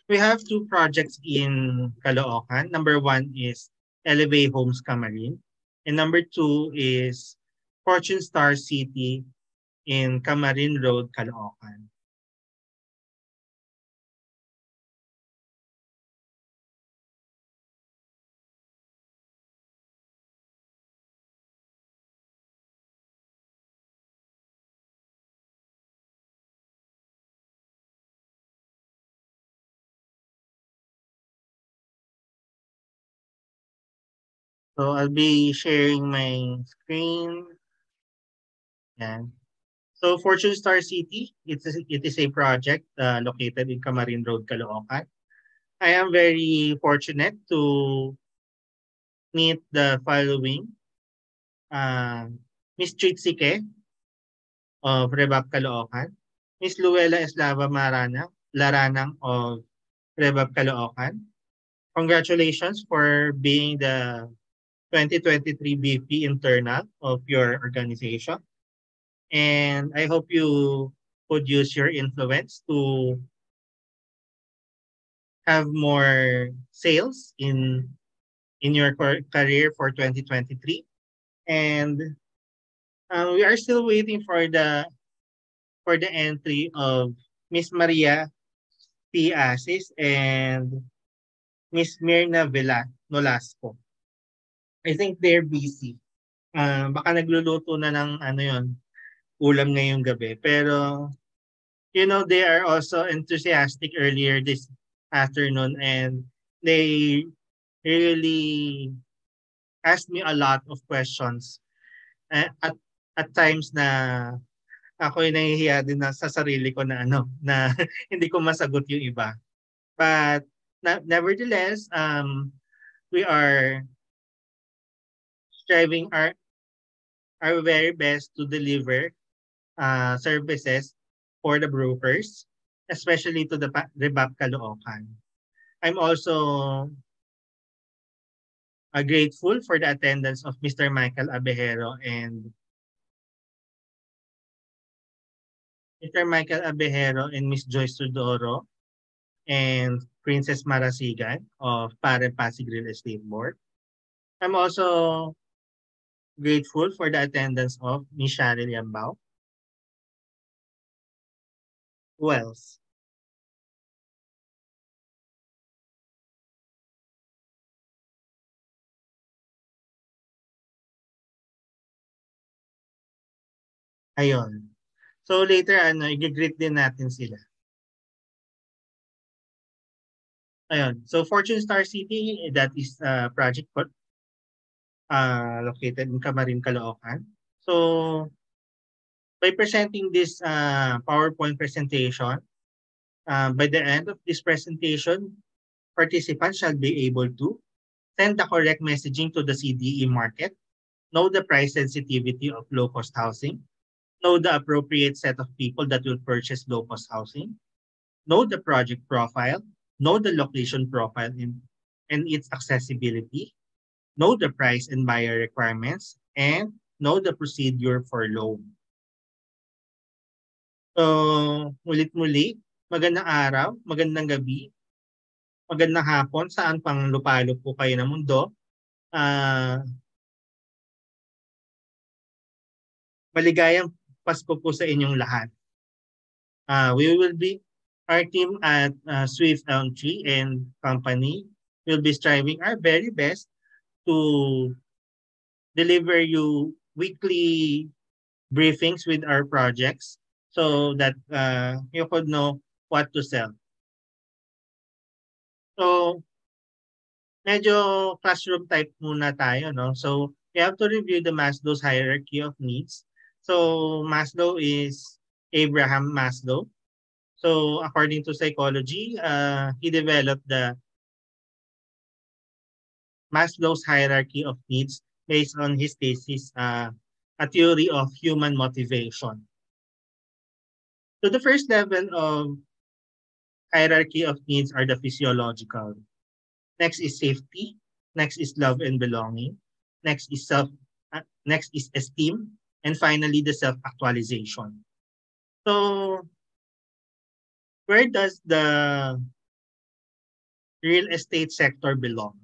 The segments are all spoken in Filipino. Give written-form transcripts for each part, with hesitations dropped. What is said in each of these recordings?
We have two projects in Caloocan. Number one is Eleve Homes Camarin. And number two is Fortune Star City in Camarin Road, Caloocan. So I'll be sharing my screen. Yan. So Fortune Star City, it is a project located in Camarin Road, Caloocan. I am very fortunate to meet the following. Uh, Miss Tritsike of Rebab Caloocan, Miss Luella Eslava Laranang of Rebab Caloocan. Congratulations for being the 2023 BP internal of your organization. And I hope you could use your influence to have more sales in your career for 2023. And we are still waiting for the entry of Miss Maria P. Asis and Miss Mirna Nolasco. I think they're busy. Baka nagluluto na ng ano yon, ulam ngayong gabi. Pero, they are also enthusiastic earlier this afternoon and they really asked me a lot of questions. At times na ako'y nahihiya din na sa sarili ko na na hindi ko masagot yung iba. But nevertheless, we are striving our very best to deliver services for the brokers, especially to the Rebab Caloocan. I'm also grateful for the attendance of Mr. Michael Abejero and Miss Joyce Sudoro and Princess Marasigan of Pare Pasig Real Estate Board. I'm also grateful for the attendance of Miss Cheryl Yambao. Who else? Ayun. So later, i-greet din natin sila. Ayun. So Fortune Star City, that is project located in Camarin, Caloocan. So by presenting this PowerPoint presentation, by the end of this presentation, participants shall be able to send the correct messaging to the CDE market, know the price sensitivity of low-cost housing, know the appropriate set of people that will purchase low-cost housing, know the project profile, know the location profile and its accessibility, know the price and buyer requirements, and know the procedure for loan. So, ulit-muli, magandang araw, magandang gabi, magandang hapon, saan pang lupalop po kayo ng mundo. Maligayang Pasko po sa inyong lahat. Our team at Swift Elm Tree and Company will be striving our very best to deliver you weekly briefings with our projects so that you could know what to sell. So, medyo classroom type muna tayo, no? So, we have to review the Maslow's hierarchy of needs. So, Maslow is Abraham Maslow. So, according to psychology, he developed the Maslow's hierarchy of needs based on his thesis, a theory of human motivation. So, the first level of hierarchy of needs are the physiological. Next is safety. Next is love and belonging. Next is esteem. And finally, the self-actualization. So, where does the real estate sector belong.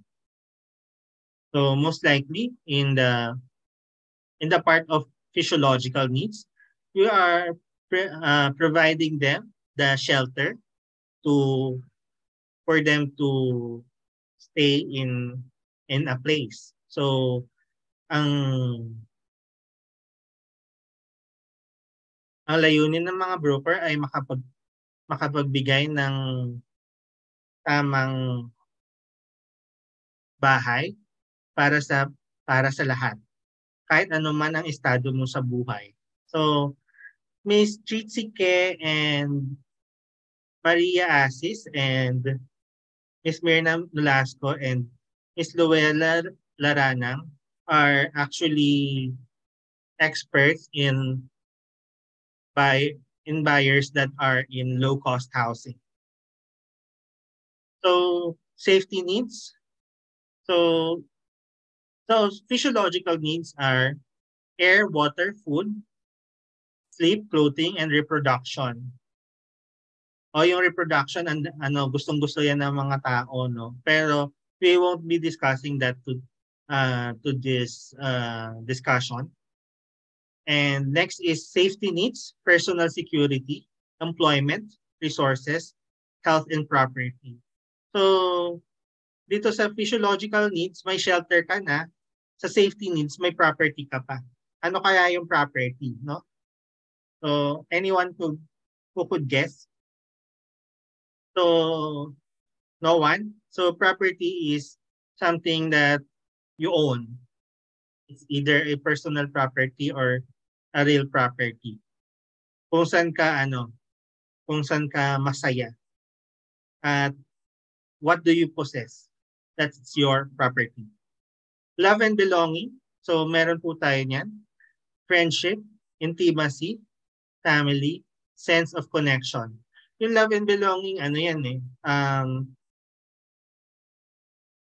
So most likely in the part of physiological needs, we are providing them the shelter to for them to stay in a place. So ang ang layunin ng mga broker ay makapagbigay ng tamang bahay para sa lahat, kahit ano man ang estado mo sa buhay. So, Miss Tritsike and Maria Asis and Miss Mirna Nolasco and Miss Luella Laranang are actually experts buy in buyers that are in low cost housing. So safety needs. So physiological needs are air, water, food, sleep, clothing, and reproduction. O yung reproduction, gustong-gusto yan ng mga tao, no? Pero we won't be discussing that to this discussion. And next is safety needs, personal security, employment, resources, health, and property. So, dito sa physiological needs, may shelter ka na. Sa safety needs, may property ka pa. Ano kaya yung property, no? So, anyone who could guess? So, no one. So, property is something that you own. It's either a personal property or a real property. Kung saan ka masaya. At what do you possess? That's your property. Love and belonging. So, meron po tayo niyan. Friendship, intimacy, family, sense of connection. Yung love and belonging, yan eh.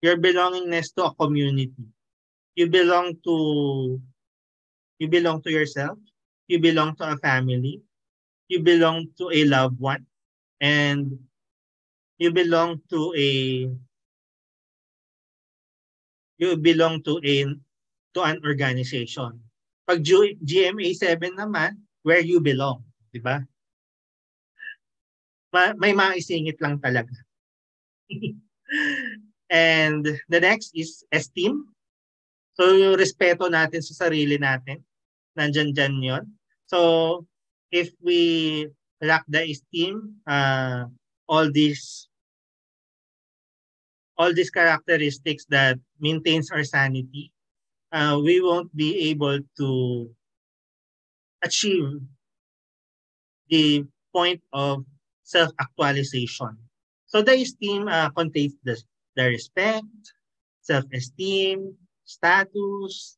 Your belongingness to a community. You belong to yourself. You belong to a family. You belong to a loved one. And you belong to an organization. Pag GMA 7 naman, where you belong, di ba? May maisingit lang talaga. And the next is esteem. So yung respeto natin sa sarili natin, nandyan dyan yun. So if we lack the esteem, all these characteristics that maintains our sanity, we won't be able to achieve the point of self-actualization. So the esteem contains the respect, self-esteem, status,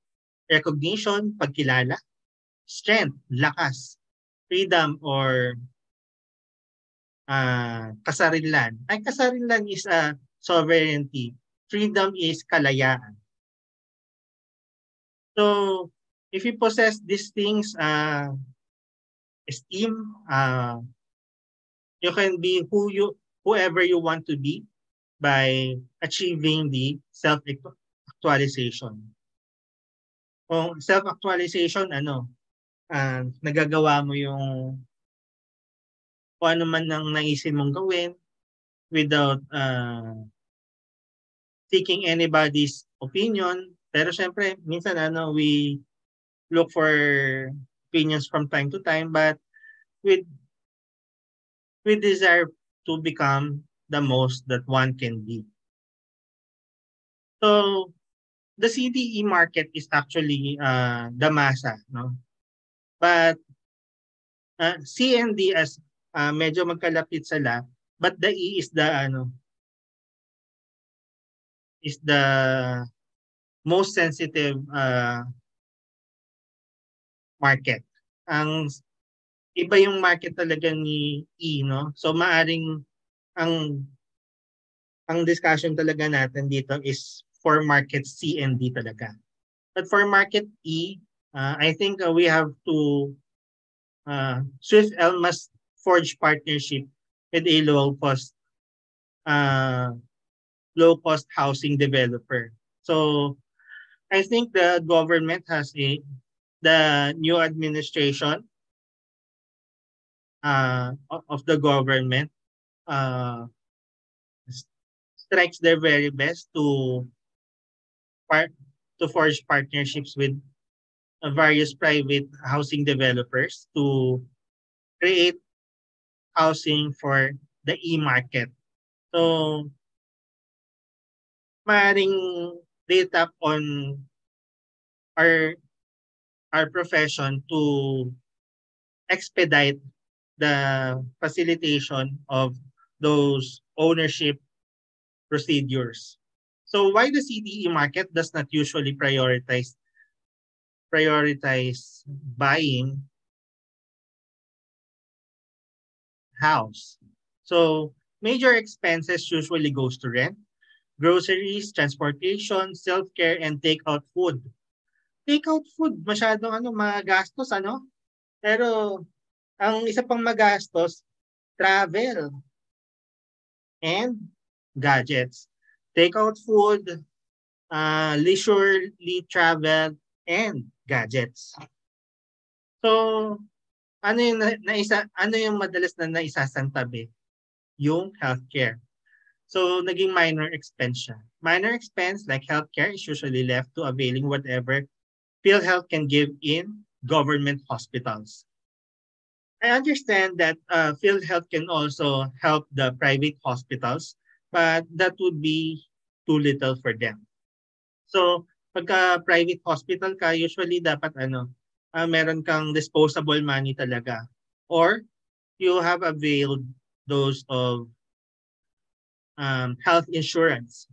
recognition, pagkilala, strength, lakas, freedom, or kasarinlan. Ay, kasarinlan is sovereignty. Freedom is kalayaan. So, if you possess these things, esteem, you can be whoever you want to be by achieving the self-actualization. Kung self-actualization, nagagawa mo yung kung ano man ang naisip mong gawin without seeking anybody's opinion. Pero syempre, minsan we look for opinions from time to time, but we desire to become the most that one can be. So, the CDE market is actually the masa, no? But C and D as medyo magkalapit sila, but the E is the most sensitive market. Ang iba yung market talaga ni E, no? So maaring ang discussion talaga natin dito is for market C and D talaga. But for market E, I think we have to SwiftL must forge partnership with a low cost low-cost housing developer. So I think the government the new administration of the government uh, s- strikes their very best par- to forge partnerships with various private housing developers to create housing for the e-market. So, maaaring they tap on our our profession to expedite the facilitation of those ownership procedures. So why the CDE market does not usually prioritize buying house. So major expenses usually goes to rent, groceries, transportation, self-care, and takeout food. Takeout food, masyadong magastos, ano? Pero ang isa pang magastos, travel and gadgets. Takeout food, leisurely travel, and gadgets. So, ano yung madalas na naisasantabi? Yung healthcare. So, naging minor expense siya. Minor expense like healthcare is usually left to availing whatever PhilHealth can give in government hospitals. I understand that PhilHealth can also help the private hospitals, but that would be too little for them. So, pagka private hospital ka, usually dapat meron kang disposable money talaga. Or you have availed those of health insurance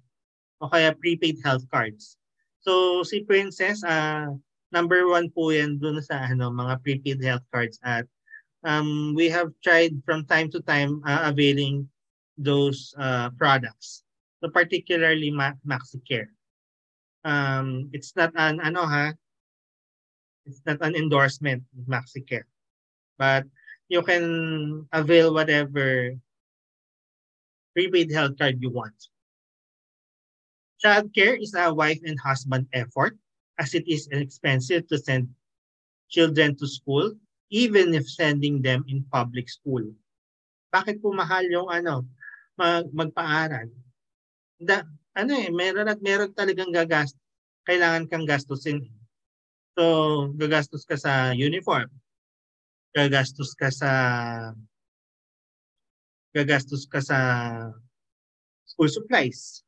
o kaya prepaid health cards. So, si Princess, number one po yan dun sa mga prepaid health cards at we have tried from time to time availing those products. So, particularly MaxiCare. It's not it's not an endorsement of MaxiCare, but you can avail whatever prepaid health card you want. Childcare is a wife and husband effort as it is expensive to send children to school even if sending them in public school. Bakit po mahal yung magpaaral? Da, meron talagang kailangan kang gastusin. So, gagastos ka sa uniform, gagastos ka sa gagastos ka sa school supplies,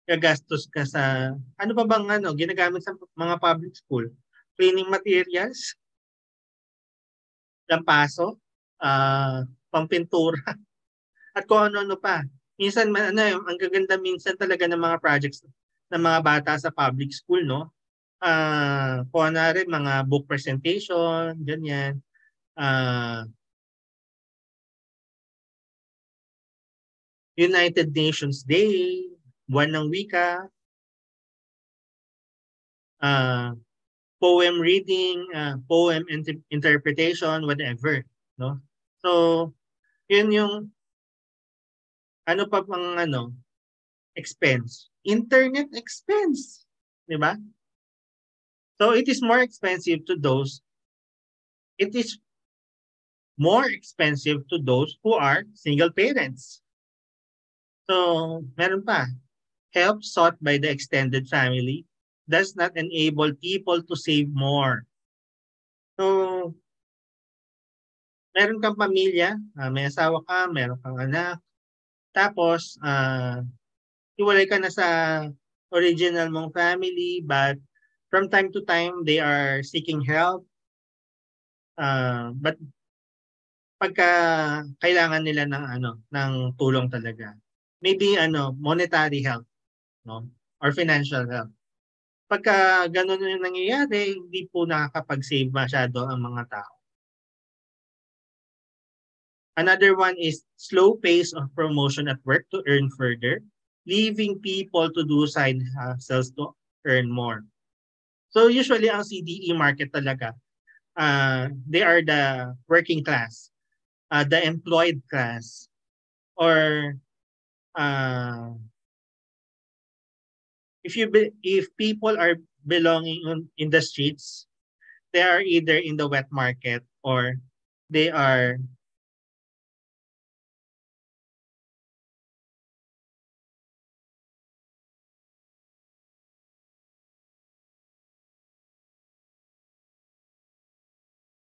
gagastos ka sa ano pa bang ginagamit sa mga public school? Cleaning materials, lampaso, pampintura, at kung ano-ano pa. Minsan ang gaganda minsan talaga ng mga projects ng mga bata sa public school, no? Kunwari mga book presentation, ganyan. United Nations Day, buwan ng wika, poem reading, poem interpretation, whatever, no? So, yun yung ano pa pang expense. Internet expense, di ba? So, it is more expensive to those it is more expensive to those who are single parents. So, meron pa. Help sought by the extended family does not enable people to save more. So, meron kang pamilya, may asawa ka, meron kang anak, tapos hiwalay ka na sa original mong family but from time to time they are seeking help. But pagka kailangan nila ng tulong talaga. Maybe monetary help, no? Or financial help. Pagka ganun yung nangyayari, hindi po nakakapag-save masyado ang mga tao. Another one is slow pace of promotion at work to earn further, leaving people to do side hustles to earn more. So usually ang CDE market talaga, they are the working class, the employed class, or if people are belonging in the streets, they are either in the wet market or they are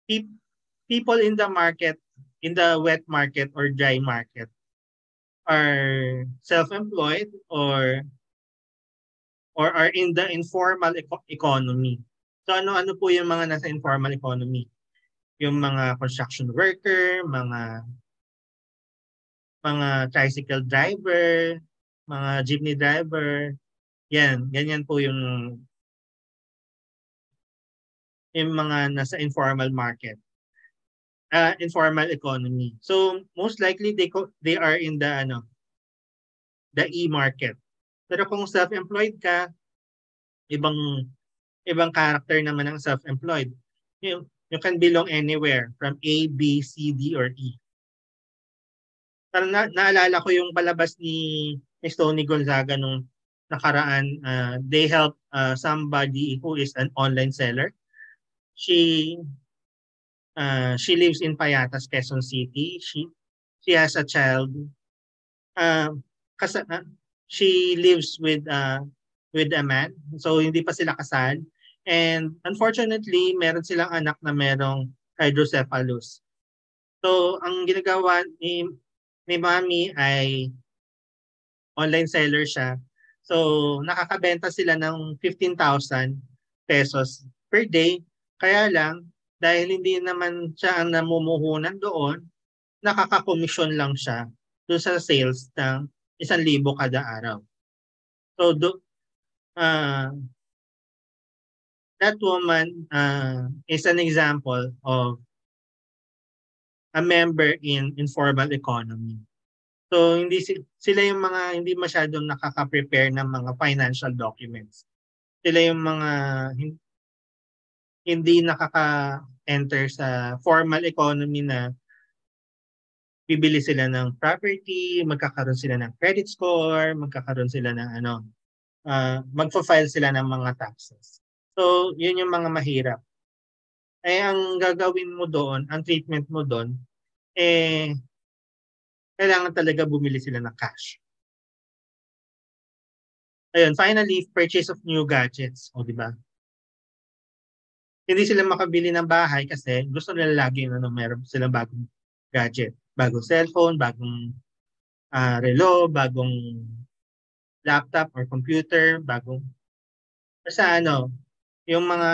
pe- people in the market, in the wet market or dry market are self-employed or are in the informal economy. So ano-ano po yung mga nasa informal economy? Yung mga construction worker, mga tricycle driver, mga jeepney driver, yan, ganyan po yung mga nasa informal market, informal economy. So most likely they are in the e-market. Pero kung self-employed ka, ibang ibang character naman ng self-employed. You can belong anywhere from A, B, C, D, or E. Parang naalala ko yung palabas ni Tony Gonzaga nung nakaraan. They help somebody who is an online seller. She she lives in Payatas, Quezon City. She has a child. Uh, kas, she lives with a man. So hindi pa sila kasal. And unfortunately, meron silang anak na merong hydrocephalus. So ang ginagawa ni Mami ay online seller siya. So nakakabenta sila ng 15,000 pesos per day. Kaya lang, dahil hindi naman siya ang namumuhunan doon, nakaka-commission lang siya doon sa sales ng 1,000 kada araw. So uh, that woman is an example of a member in informal economy. So hindi sila yung mga hindi masyadong nakaka-prepare ng mga financial documents. Sila yung mga hindi nakaka-enter sa formal economy na bibili sila ng property, magkakaroon sila ng credit score, magkakaroon sila ng magfa-file sila ng mga taxes. So, yun yung mga mahirap. Ang gagawin mo doon, ang treatment mo doon, kailangan talaga bumili sila ng cash. Ayun, finally, purchase of new gadgets. O, di ba? Hindi sila makabili ng bahay kasi gusto nila lagi meron silang bagong gadget. Bagong cellphone, bagong relo, bagong laptop or computer, bagong sa yung mga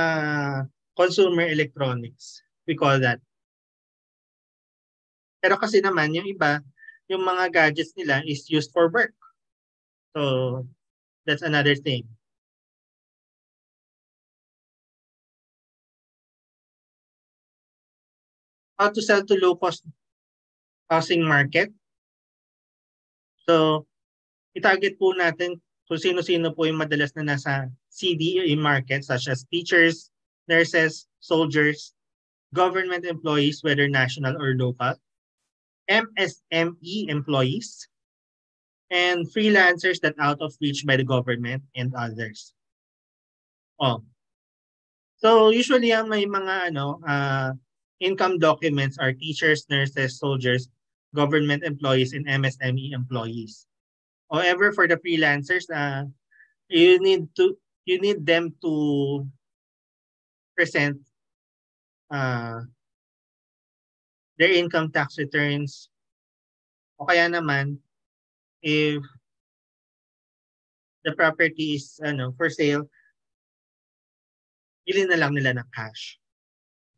consumer electronics. We call that. Pero kasi naman, yung iba, yung mga gadgets nila is used for work. So, that's another thing. How to sell to low-cost housing market. So, itarget po natin kung sino-sino po yung madalas na nasa CDE market such as teachers, nurses, soldiers, government employees, whether national or local, MSME employees, and freelancers that out of reach by the government and others. Oh. So usually may mga income documents are teachers, nurses, soldiers, government employees, and MSME employees. However, for the freelancers, you need them to present their income tax returns. O kaya naman, if the property is for sale, bilhin na lang nila ng cash.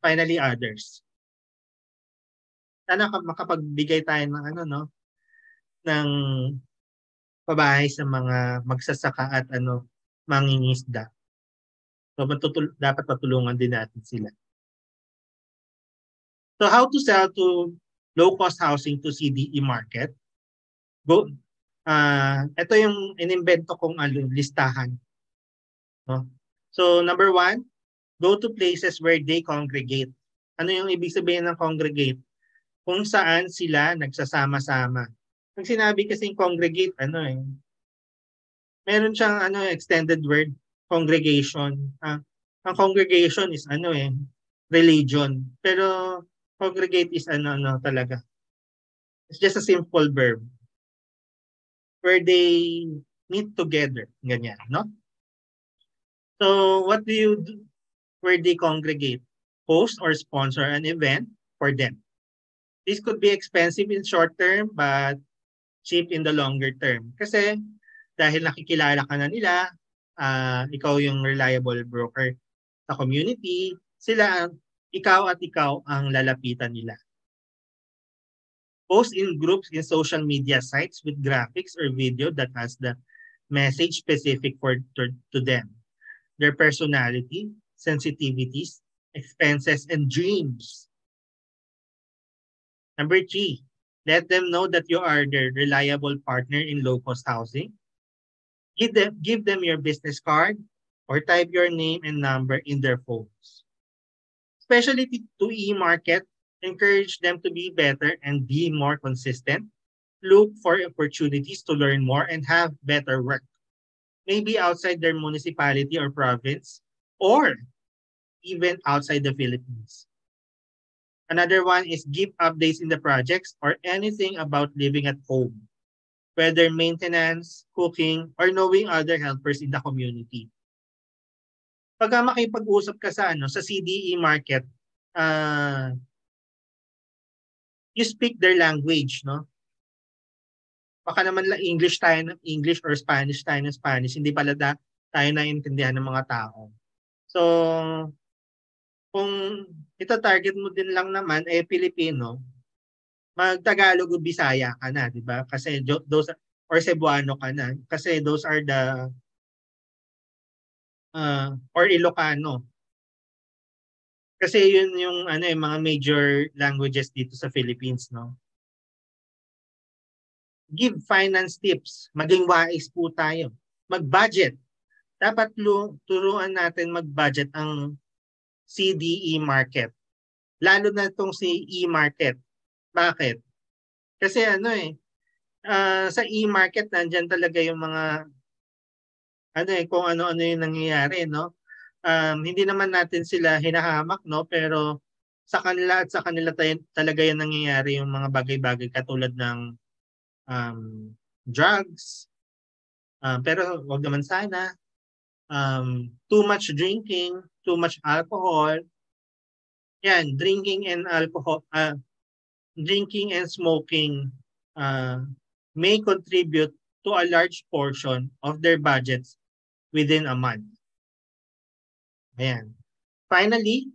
Finally, others. Sana makapagbigay tayo ng ng pabahay sa mga magsasaka at mangingisda. So dapat patulungan din natin sila. So how to sell to low-cost housing to CDE market? Ito yung inimbento kong listahan. No? So number 1, go to places where they congregate. Ano yung ibig sabihin ng congregate? Kung saan sila nagsasama-sama. Pag sinabi kasing congregate, Meron siyang extended word, congregation. Ang congregation is religion. Pero congregate is talaga. It's just a simple verb where they meet together. Ganyan, no? So what do you do where they congregate? Host or sponsor an event for them. This could be expensive in short term but cheap in the longer term. Kasi dahil nakikilala ka na nila, ikaw yung reliable broker sa community, ikaw ang lalapitan nila. Post in groups in social media sites with graphics or video that has the message specific to them, their personality, sensitivities, expenses, and dreams. Number 3, let them know that you are their reliable partner in low-cost housing. Give them your business card or type your name and number in their phones. Especially to e-market, encourage them to be better and be more consistent. Look for opportunities to learn more and have better work. Maybe outside their municipality or province, or even outside the Philippines. Another one is give updates in the projects or anything about living at home, whether maintenance, cooking, or knowing other helpers in the community. Pagka makipag-usap ka sa CDE market, you speak their language, no? Baka naman English tayo ng English or Spanish tayo ng Spanish, hindi pala tayo naiintindihan ng mga tao. So, kung ita-target mo din lang naman Pilipino, mag-Tagalog o Bisaya ka na, di ba? Kasi those or Cebuano ka na kasi those are the or Ilocano. Kasi yun yung mga major languages dito sa Philippines, no? Give finance tips. Maging wais po tayo. Mag-budget. Dapat turuan natin mag-budget ang CDE market. Lalo na itong si e-market. Bakit? Kasi sa e-market nandyan talaga yung mga kung ano-ano yung nangyayari, no? Hindi naman natin sila hinahamak, no? Pero sa kanila talaga yung nangyayari yung mga bagay-bagay katulad ng drugs. Pero wag naman sana. Too much drinking, too much alcohol. Yan, drinking and smoking may contribute to a large portion of their budgets within a month. Ayan. Finally,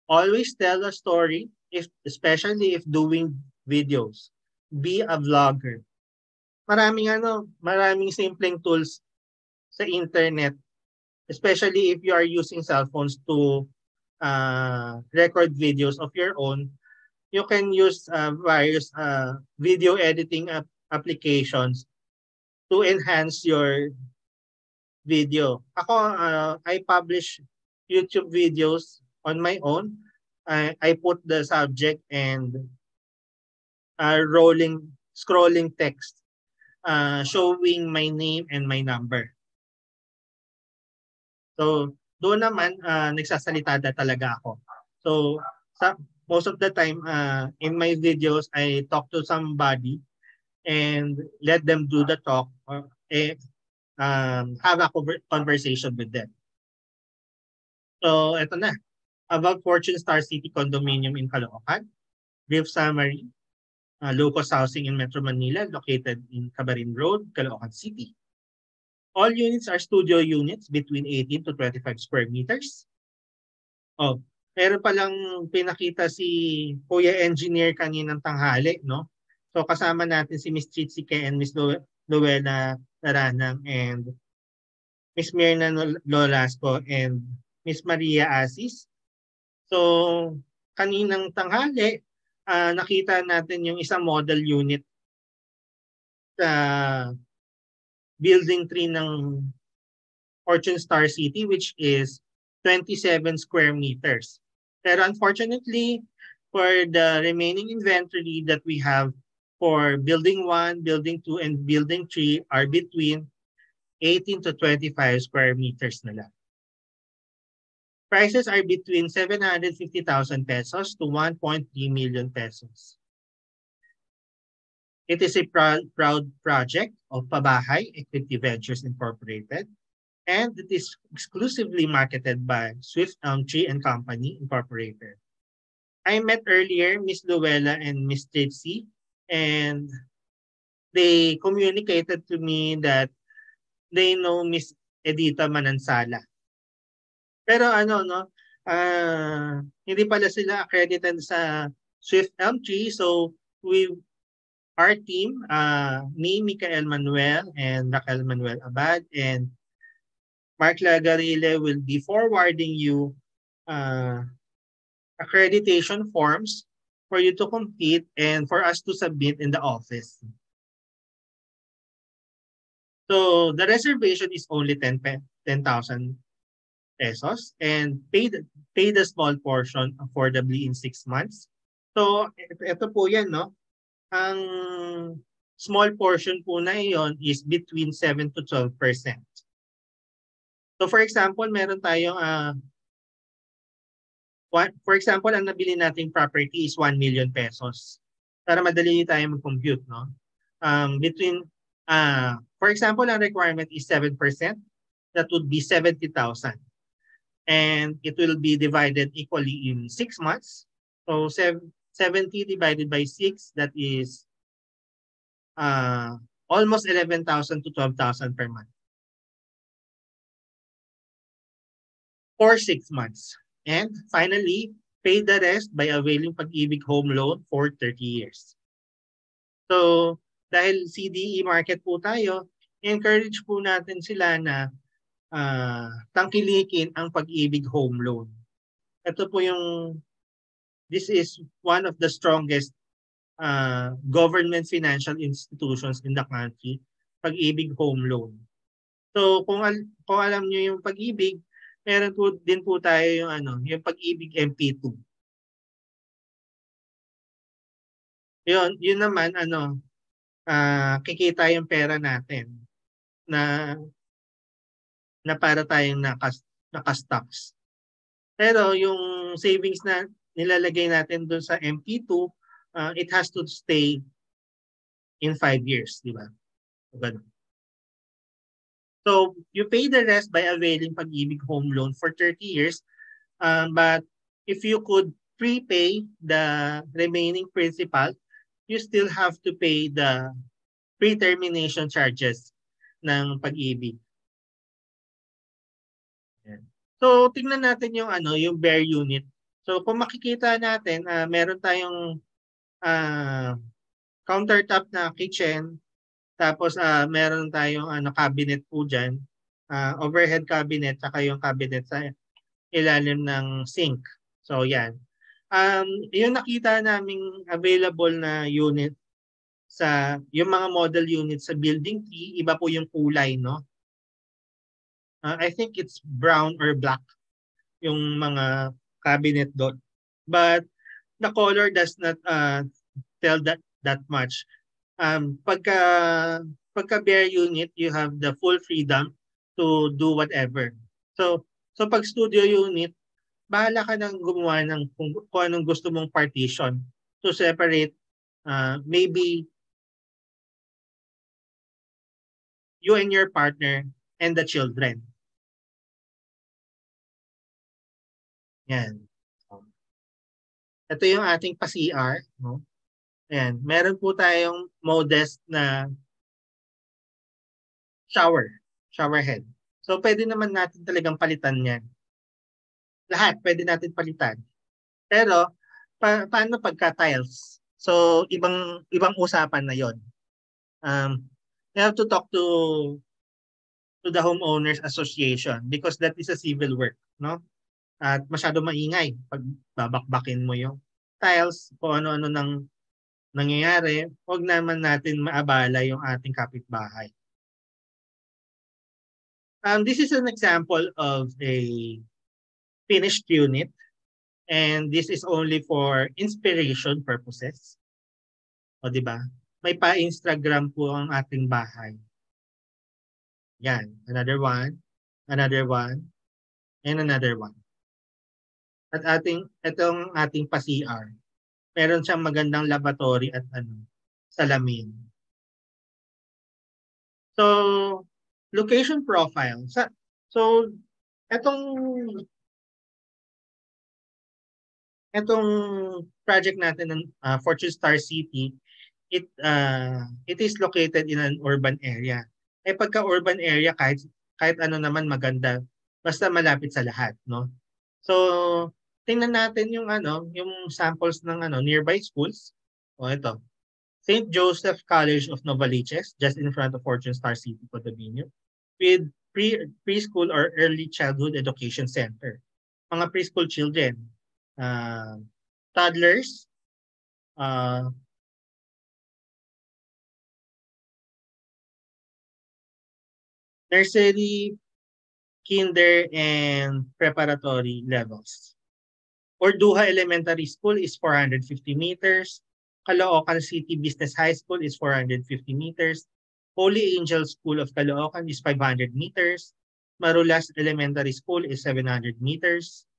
always tell a story, especially if doing videos. Be a vlogger. Maraming simpleng tools sa internet, especially if you are using cell phones to record videos of your own. You can use various video editing applications to enhance your video. Ako, I publish YouTube videos on my own. I put the subject and scrolling text showing my name and my number. So, doon naman nagsasalita talaga ako. So, most of the time in my videos, I talk to somebody and let them do the talk or have a conversation with them. So, eto na. About Fortune Star City Condominium in Caloocan. Brief summary. Low-cost housing in Metro Manila located in Camarin Road, Caloocan City. All units are studio units between 18 to 25 square meters. Oh, meron palang pinakita si Kuya Engineer kaninang tanghali, no? So kasama natin si Miss Chitsike and Miss Luella Naranang and Miss Mirna Lolasco and Miss Maria Asis. So kaninang tanghali, nakita natin yung isang model unit sa Building 3 ng Fortune Star City, which is 27 square meters. Pero unfortunately, for the remaining inventory that we have for Building 1, Building 2, and Building 3 are between 18 to 25 square meters na lang. Prices are between 750,000 pesos to 1.3 million pesos. It is a proud project of Pabahay Equity Ventures Incorporated, and it is exclusively marketed by Swift Elm Tree and Company Incorporated. I met earlier Miss Luella and Miss Trixie, and they communicated to me that they know Miss Edita Manansala. Pero ano, no, hindi pala sila accredited sa Swift Elm Tree, so our team, me, Michael Manuel, and Raquel Manuel Abad, and Mark Lagarile will be forwarding you accreditation forms for you to complete and for us to submit in the office. So the reservation is only 10,000 pesos and pay the small portion affordably in 6 months. So ito po yan, no? Ang small portion po na iyon is between 7 to 12%. So for example, meron tayong for example, ang nabili nating property is 1 million pesos. Para madali tayo mag-compute, no? For example, ang requirement is 7%. That would be 70,000. And it will be divided equally in 6 months. So 70 divided by 6, that is almost 11,000 to 12,000 per month. For 6 months. And finally, pay the rest by availing Pag-ibig Home Loan for 30 years. So, dahil CDE market po tayo, encourage po natin sila na tangkilikin ang Pag-ibig Home Loan. Ito po this is one of the strongest government financial institutions in the country, Pag-ibig Home Loan. So, kung alam niyo yung Pag-ibig, meron po din po tayo yung Pag-ibig MP2. Yun naman kikita yung pera natin na para tayong naka-stocks. Pero yung savings na nilalagay natin doon sa MP2, it has to stay in 5 years, di ba? Ganun. So, you pay the rest by availing Pag-ibig Home Loan for 30 years. But if you could prepay the remaining principal, you still have to pay the pre-termination charges ng Pag-ibig. So, tingnan natin yung bare unit. So, kung makikita natin, meron tayong countertop na kitchen. Tapos meron tayong cabinet po dyan, overhead cabinet, saka yung cabinet sa ilalim ng sink. So yan. Yung nakita naming available na unit yung mga model unit sa building T, iba po yung kulay, no? I think it's brown or black yung mga cabinet doon. But the color does not tell that much. Pagka bare unit, you have the full freedom to do whatever. So pag studio unit, bahala ka nang gumawa ng kung anong gusto mong partition to separate maybe you and your partner and the children. Yan. Ito yung ating pa-CR, no? Ayan, meron po tayong modest na shower head. So pwede naman natin talagang palitan yan. Lahat pwede natin palitan. Pero paano pagka tiles? So ibang usapan na 'yon. You have to talk to the homeowners association because that is a civil work, no? At masyado maingay pag babakbakin mo yung tiles, kung ano-ano nang nangyayari, huwag naman natin maabala yung ating kapitbahay. This is an example of a finished unit, and this is only for inspiration purposes. O, di ba? May pa-Instagram po ang ating bahay. Yan, another one, and another one. At itong ating pa-CR, meron siyang magandang laboratory at salamin. So, location profile. So, etong etong project natin ng Fortune Star City, it is located in an urban area. Eh pagka urban area, kahit ano naman maganda, basta malapit sa lahat, no? So, tingnan natin yung samples ng nearby schools. O ito, St. Joseph College of Novaliches, just in front of Fortune Star City, Cotabato, with preschool or early childhood education center. Mga preschool children, toddlers, uh, nursery, kinder, and preparatory levels. Orduha Elementary School is 450 meters. Caloocan City Business High School is 450 meters. Holy Angel School of Caloocan is 500 meters. Marulas Elementary School is 700 meters.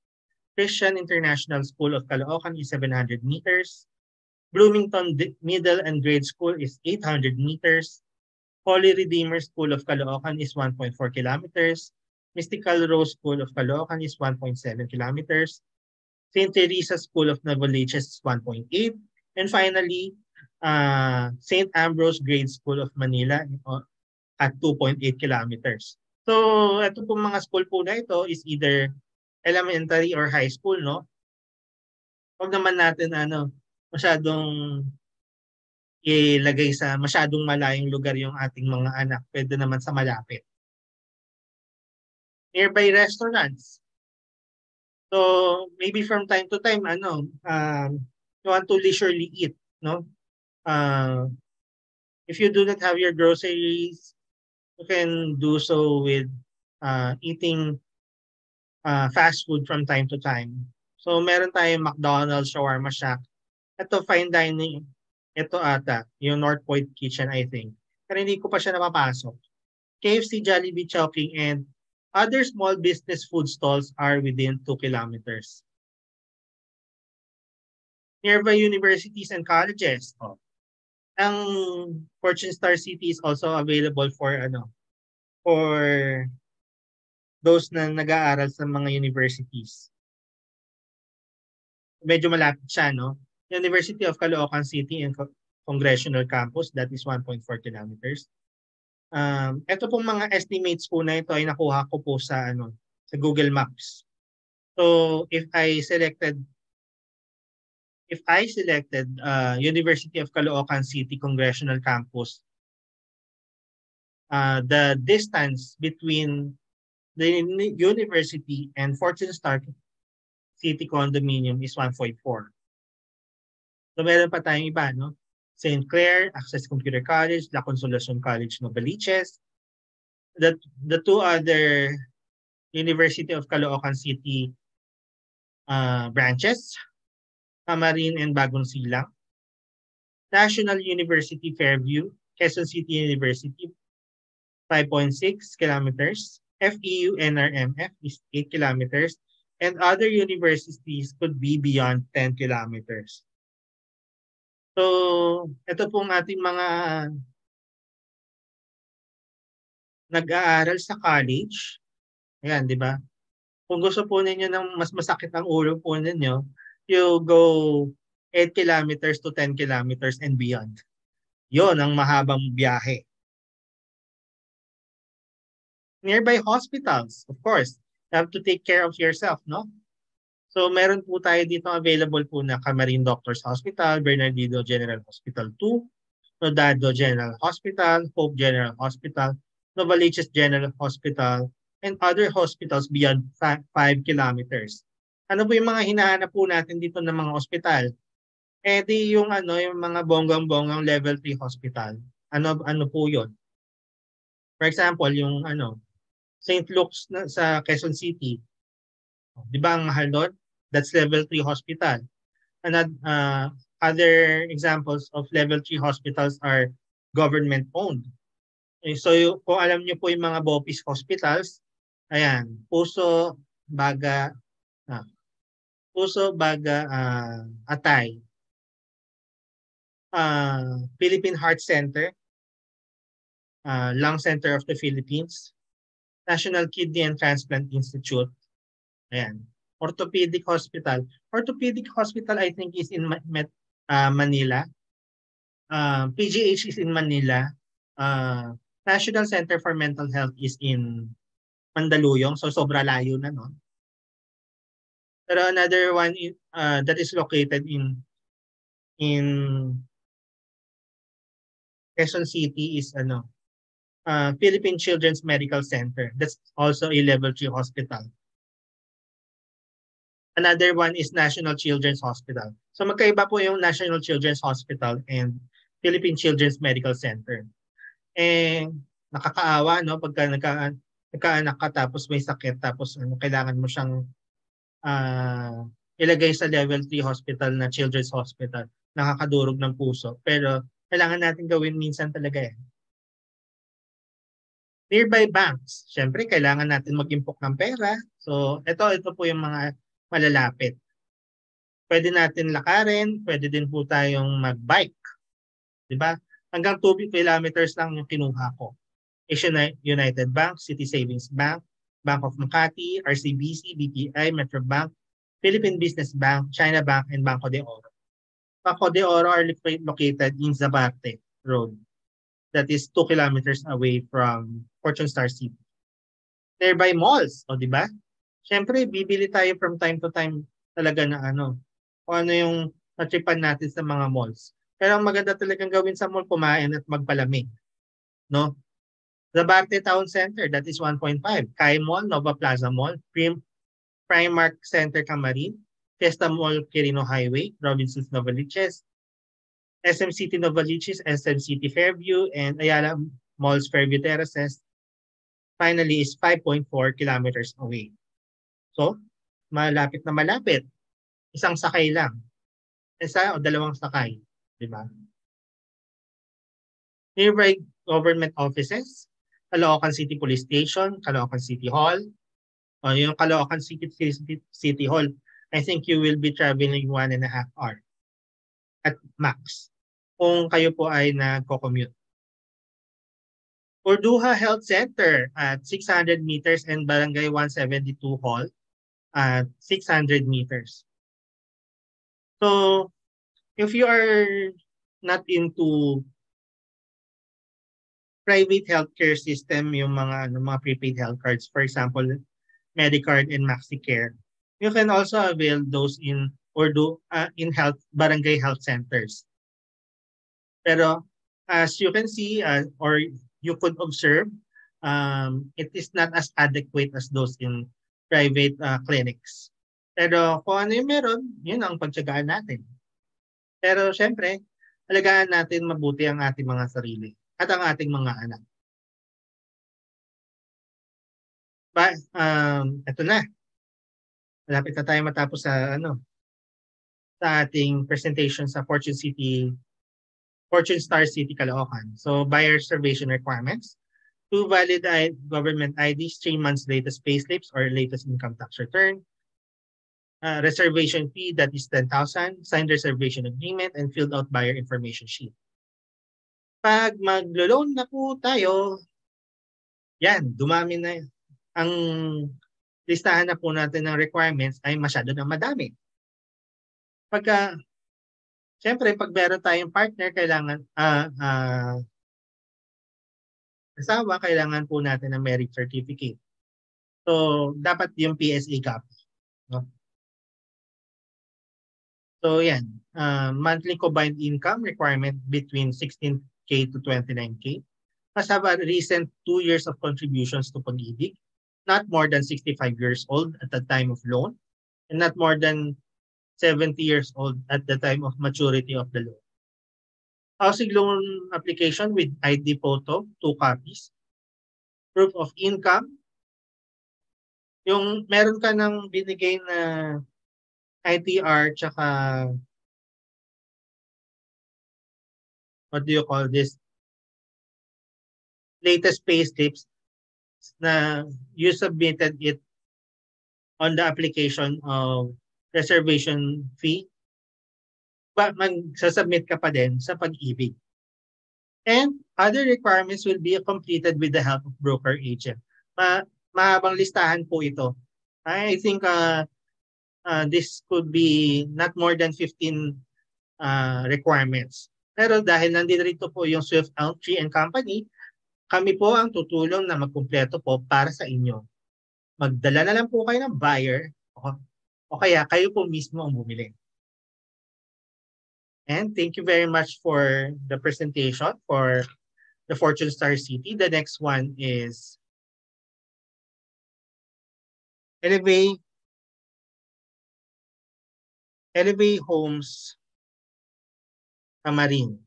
Christian International School of Caloocan is 700 meters. Bloomington Middle and Grade School is 800 meters. Holy Redeemer School of Caloocan is 1.4 kilometers. Mystical Rose School of Caloocan is 1.7 kilometers. St. Teresa School of Novaliches is 1.8. And finally, St. Ambrose Grade School of Manila at 2.8 kilometers. So, ito pong mga school po na ito is either elementary or high school, no? Huwag naman natin masyadong ilagay sa masyadong malayong lugar yung ating mga anak. Pwede naman sa malapit. Nearby restaurants. So, maybe from time to time, you want to leisurely eat, no? If you do not have your groceries, you can do so with eating fast food from time to time. So, meron tayong McDonald's, Shawarma Shack. Ito, fine dining. Ito ata, yung North Point Kitchen, I think. Pero hindi ko pa siya napapasok. KFC, Jollibee, Chowking, and other small business food stalls are within 2 kilometers. Nearby universities and colleges. Ang Fortune Star City is also available for those na nag-aaral sa mga universities. Medyo malapit siya, no? University of Caloocan City and Congressional Campus, that is 1.4 kilometers. Ito pong mga estimates po na ito ay nakuha ko po sa Google Maps. So if I selected University of Caloocan City Congressional Campus, the distance between the university and Fortune Star City Condominium is 1.4. So meron pa tayong iba, no? St. Clair, Access Computer College, La Consolacion College, Novaliches. The two other University of Caloocan City branches, Camarin and Bagong Silang. National University Fairview, Quezon City University, 5.6 kilometers. FEU NRMF is 8 kilometers. And other universities could be beyond 10 kilometers. So, ito pong ating mga nag-aaral sa college. Ayan, di ba? Kung gusto po ninyo ng mas masakit ang ulo po ninyo, you go 8 kilometers to 10 kilometers and beyond. Yon ang mahabang biyahe. Nearby hospitals, of course. You have to take care of yourself, no? So meron po tayo dito available po na Camarin Doctors Hospital, Bernardino General Hospital 2, Nodado General Hospital, Hope General Hospital, Novaliches General Hospital, and other hospitals beyond 5 kilometers. Ano po yung mga hinahanap po natin dito ng mga hospital? Eh di yung yung mga bonggang-bonggang level 3 hospital. Ano po 'yon? For example, yung St. Luke's sa Quezon City. 'Di ba ang mahal doon? That's level 3 hospital. And other examples of level 3 hospitals are government owned. Kung alam niyo po yung mga BOPIS hospitals, ayan, Baga, ah, Atay, Philippine Heart Center, Lung Center of the Philippines, National Kidney and Transplant Institute, ayan. Orthopedic Hospital. Orthopedic Hospital, I think, is in Manila. PGH is in Manila. National Center for Mental Health is in Mandaluyong. So, sobra layo na, no? Pero another one that is located in Quezon City is Philippine Children's Medical Center. That's also a level 3 hospital. Another one is National Children's Hospital. So magkaiba po yung National Children's Hospital and Philippine Children's Medical Center. Eh, nakakaawa, no? Pagka nagkaanak ka tapos may sakit tapos kailangan mo siyang ilagay sa level 3 hospital na Children's Hospital. Nakakadurog ng puso. Pero kailangan natin gawin minsan talaga eh. Nearby banks. Siyempre, kailangan natin mag-impok ng pera. So, ito po yung mga malalapit. Pwede natin lakarin, pwede din po tayong mag-bike. Diba? Hanggang 2 kilometers lang yung kinuha ko. Asian United Bank, City Savings Bank, Bank of Makati, RCBC, BPI, Metrobank, Philippine Business Bank, China Bank, and Banco de Oro. Banco de Oro are located in Zabarte Road. That is 2 kilometers away from Fortune Star City. Nearby malls, o di ba? Siyempre, bibili tayo from time to time talaga na kung ano yung natripan natin sa mga malls. Pero ang maganda talagang gawin sa mall, kumain at magpalamig. No? Zabarte Town Center, that is 1.5. Kai Mall, Nova Plaza Mall, Primark Center Camarin, Fiesta Mall Quirino Highway, Robinsons Novaliches, SM City Novaliches, SM City Fairview, and Ayala Malls Fairview Terraces, finally is 5.4 kilometers away. So, malapit na malapit. Isang sakay lang. Isa o dalawang sakay. Diba? Nearby government offices, Caloocan City Police Station, Caloocan City Hall. Yung Caloocan City Hall, I think you will be traveling 1.5 hours at max kung kayo po ay nagko-commute. Urduha Health Center at 600 meters and Barangay 172 Hall at 600 meters. So, if you are not into private healthcare system, yung mga prepaid health cards, for example, Medicard and MaxiCare, you can also avail those in barangay health centers. Pero as you can see or you could observe, it is not as adequate as those in private clinics. Pero kung ano yung meron, yun ang pagtsagaan natin. Pero syempre, alagaan natin mabuti ang ating mga sarili at ang ating mga anak. Ito na. Malapit na tayo matapos sa ating presentation sa Fortune Star City, Caloocan. So, buyer reservation requirements. 2 valid government IDs, 3 months latest payslips or latest income tax return. Reservation fee, that is 10,000. Signed reservation agreement and filled out buyer information sheet. Pag maglo-loan na po tayo, yan, dumami na. Ang listahan na po natin ng requirements ay masyado na madami. Siyempre, pag meron tayong partner, kailangan, asawa, kailangan po natin ng marriage certificate. So, dapat yung PSA copy. No? So, yan. Monthly combined income requirement between 16K to 29K. Must have a recent 2 years of contributions to Pag-ibig. Not more than 65 years old at the time of loan. And not more than 70 years old at the time of maturity of the loan. Housing loan application with ID photo, 2 copies. Proof of income. Yung meron ka ng binigay na ITR tsaka what do you call this? latest payslips na you submitted it on the application of reservation fee, magsasubmit ka pa din sa pag-ibig. And other requirements will be completed with the help of broker agent. Mahabang listahan po ito. I think this could be not more than 15 requirements. Pero dahil nandito po yung Swift L3 and Company, kami po ang tutulong na magkumpleto po para sa inyo. Magdala na lang po kayo ng buyer o kaya kayo po mismo ang bumili. And thank you very much for the presentation for the Fortune Star City. The next one is Eleve Homes Camarin.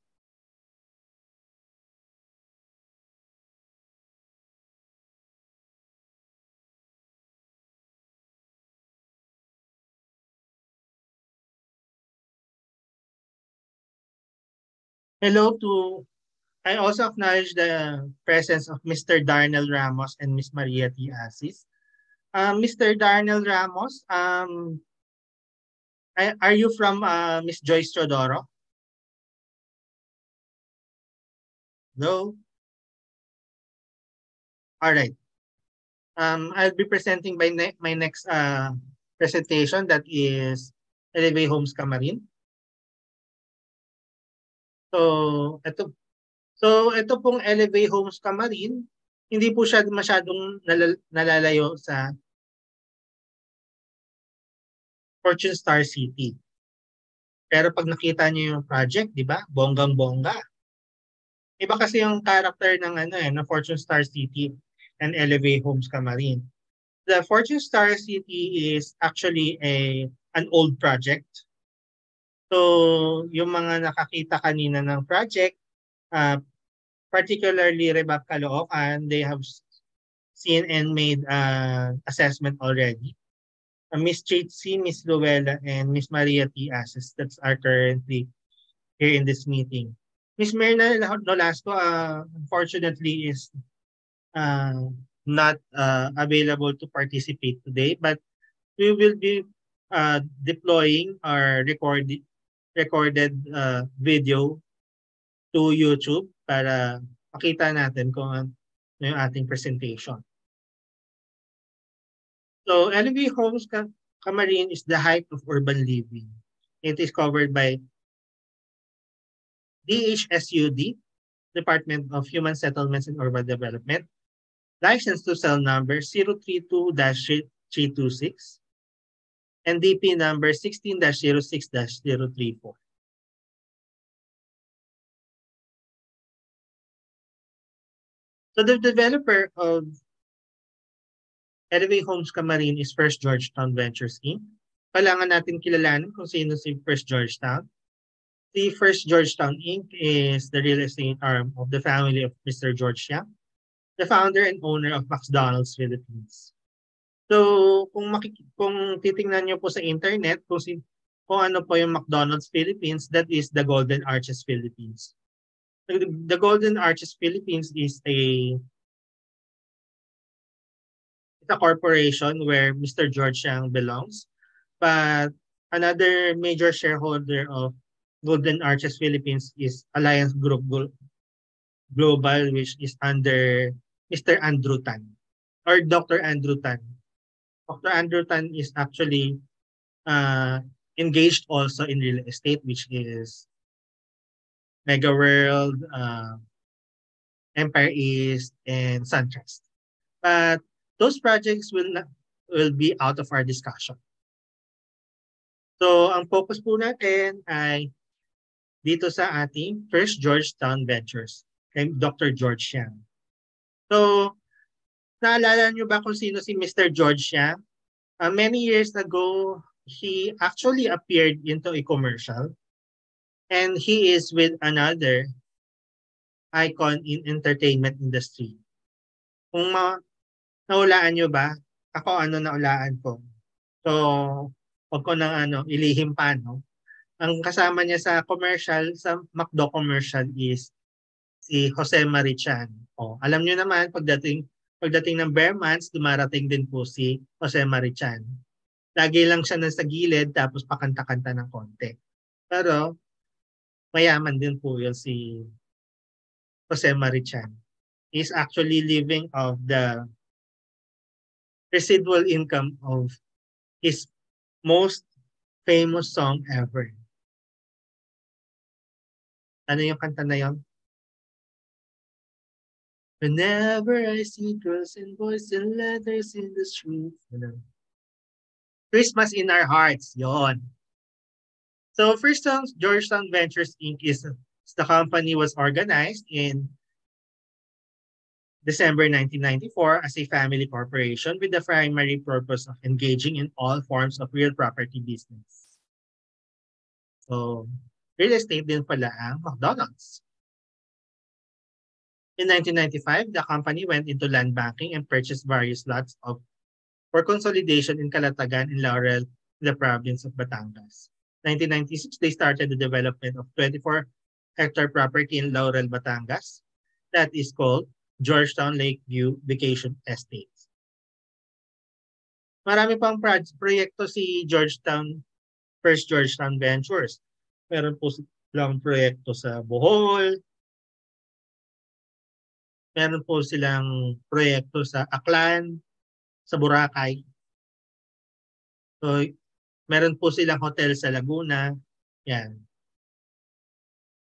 I also acknowledge the presence of Mr. Darnell Ramos and Ms. Maria T. Asis. Mr. Darnell Ramos, are you from Ms. Joyce Teodoro? No? All right. I'll be presenting my next presentation, that is Eleve Homes Camarin. So ito pong Eleve Homes Camarin, hindi po siya masyadong nalalayo sa Fortune Star City. Pero pag nakita niyo yung project, di ba? Bonggang-bongga. Iba kasi yung character ng Fortune Star City and Eleve Homes Camarin. The Fortune Star City is actually an old project. So, yung mga nakakita kanina ng project, particularly Rebab Caloocan, they have seen and made assessment already. Miss Trixie, Miss Luella, and Miss Maria T. Asis that are currently here in this meeting. Miss Myrna Nolasco, unfortunately, is not available to participate today, but we will be deploying our recorded video to YouTube para makita natin kung ano yung ating presentation. So, Eleve Homes Camarin is the height of urban living. It is covered by DHSUD, Department of Human Settlements and Urban Development, license to sell number 032-326, and DP number 16-06-034. So the developer of Eleve Homes Camarin is First Georgetown Ventures Inc. Kailangan natin kilalanin kung sino si First Georgetown. The First Georgetown Inc. is the real estate arm of the family of Mr. George Yap, the founder and owner of McDonald's Philippines. So kung titingnan niyo po sa internet kung ano po yung McDonald's Philippines, that is the Golden Arches Philippines. The Golden Arches Philippines is a corporation where Mr. George Yang belongs, but another major shareholder of Golden Arches Philippines is Alliance Group Global, which is under Mr. Andrew Tan or Dr. Andrew Tan. Dr. Andrew Tan is actually engaged also in real estate, which is Mega World, Empire East, and SunTrust. But those projects will be out of our discussion. So, ang focus po natin ay dito sa ating First Georgetown Ventures, kay Dr. George Yang. So, naalala nyo ba kung sino si Mr. George Yang? Many years ago, he actually appeared into a commercial, and he is with another icon in entertainment industry. Kung naulaan nyo ba? Ako naulaan ko. So, wag ko nang ilihim pa, no? Ang kasama niya sa commercial, sa McDo commercial is si Jose Marichan. Oh, alam niyo naman pagdating ng bare months, dumarating din po si Jose Marichan. Lagi lang siya nasa gilid tapos pakanta-kanta ng konti. Pero mayaman din po yun si Jose Marichan. He's actually living off the residual income of his most famous song ever. Ano yung kanta na yun? Whenever I see girls and boys and letters in the street. Christmas in our hearts. Yon. So first song, Georgetown Ventures Inc. is the company was organized in December 1994 as a family corporation with the primary purpose of engaging in all forms of real property business. So, real estate din pala ang McDonald's. In 1995, the company went into land banking and purchased various lots for consolidation in Calatagan and Laurel in the province of Batangas. 1996, they started the development of 24-hectare property in Laurel, Batangas that is called Georgetown Lakeview Vacation Estate. Marami pang proyekto si First Georgetown Ventures. Meron po silang proyekto sa Bohol. Meron po silang proyekto sa Aklan, sa Boracay. So, meron po silang hotel sa Laguna. Yan.